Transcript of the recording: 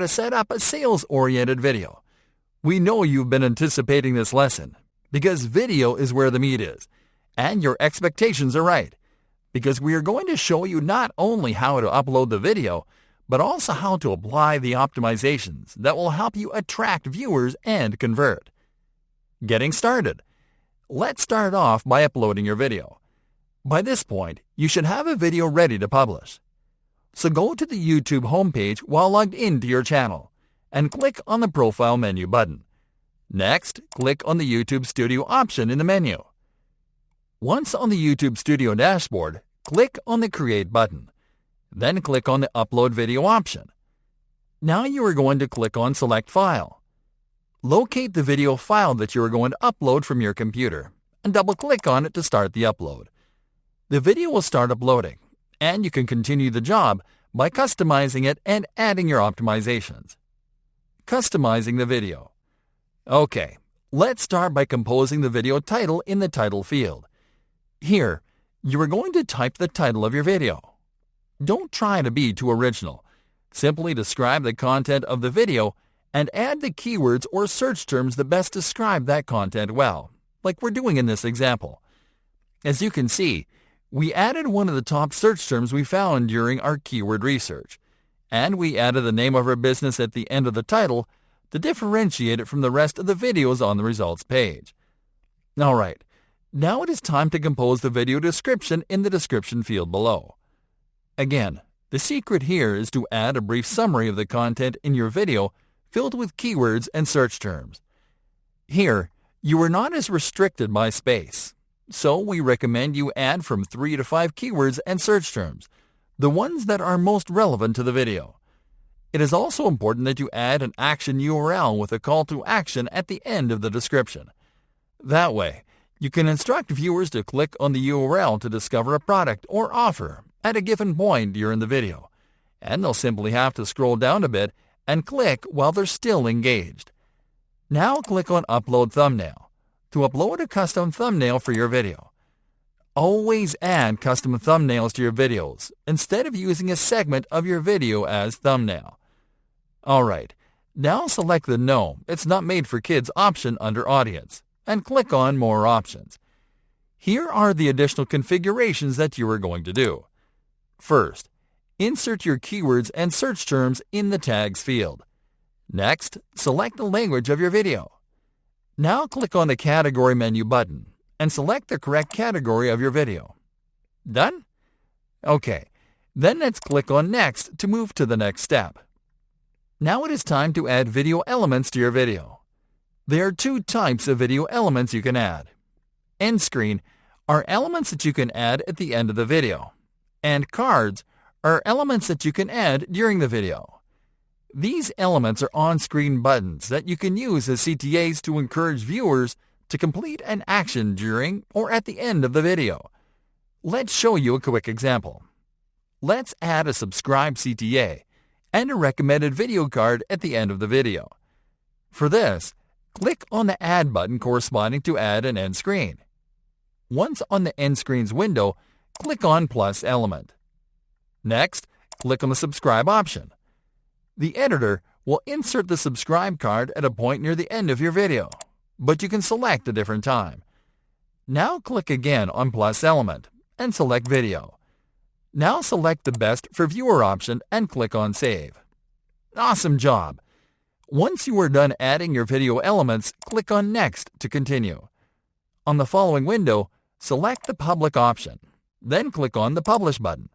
to set up a sales-oriented video. We know you've been anticipating this lesson because video is where the meat is, and your expectations are right, because we are going to show you not only how to upload the video, but also how to apply the optimizations that will help you attract viewers and convert. Getting started. Let's start off by uploading your video. By this point, you should have a video ready to publish. So go to the YouTube homepage while logged into your channel and click on the Profile menu button. Next, click on the YouTube Studio option in the menu. Once on the YouTube Studio dashboard, click on the Create button. Then click on the Upload Video option. Now you are going to click on Select File. Locate the video file that you are going to upload from your computer and double-click on it to start the upload. The video will start uploading, and you can continue the job by customizing it and adding your optimizations. Customizing the video. Okay, let's start by composing the video title in the title field. Here, you are going to type the title of your video. Don't try to be too original. Simply describe the content of the video and add the keywords or search terms that best describe that content well, like we're doing in this example. As you can see, we added one of the top search terms we found during our keyword research, and we added the name of our business at the end of the title to differentiate it from the rest of the videos on the results page. Alright, now it is time to compose the video description in the description field below. Again, the secret here is to add a brief summary of the content in your video filled with keywords and search terms. Here, you are not as restricted by space. So we recommend you add from 3 to 5 keywords and search terms, the ones that are most relevant to the video. It is also important that you add an action URL with a call to action at the end of the description. That way, you can instruct viewers to click on the URL to discover a product or offer at a given point during the video, and they'll simply have to scroll down a bit and click while they're still engaged. Now click on Upload Thumbnail to upload a custom thumbnail for your video. Always add custom thumbnails to your videos instead of using a segment of your video as thumbnail. Alright, now select the No, It's Not Made for Kids option under Audience and click on More Options. Here are the additional configurations that you are going to do. First, insert your keywords and search terms in the Tags field. Next, select the language of your video. Now click on the Category menu button and select the correct category of your video. Done? Okay, then let's click on Next to move to the next step. Now it is time to add video elements to your video. There are 2 types of video elements you can add. End screen are elements that you can add at the end of the video, and cards are elements that you can add during the video. These elements are on-screen buttons that you can use as CTAs to encourage viewers to complete an action during or at the end of the video. Let's show you a quick example. Let's add a subscribe CTA and a recommended video card at the end of the video. For this, click on the Add button corresponding to add an end screen. Once on the end screen's window, click on Plus element. Next, click on the Subscribe option. The editor will insert the subscribe card at a point near the end of your video, but you can select a different time. Now click again on Plus element and select Video. Now select the Best for Viewer option and click on Save. Awesome job! Once you are done adding your video elements, click on Next to continue. On the following window, select the Public option, then click on the Publish button.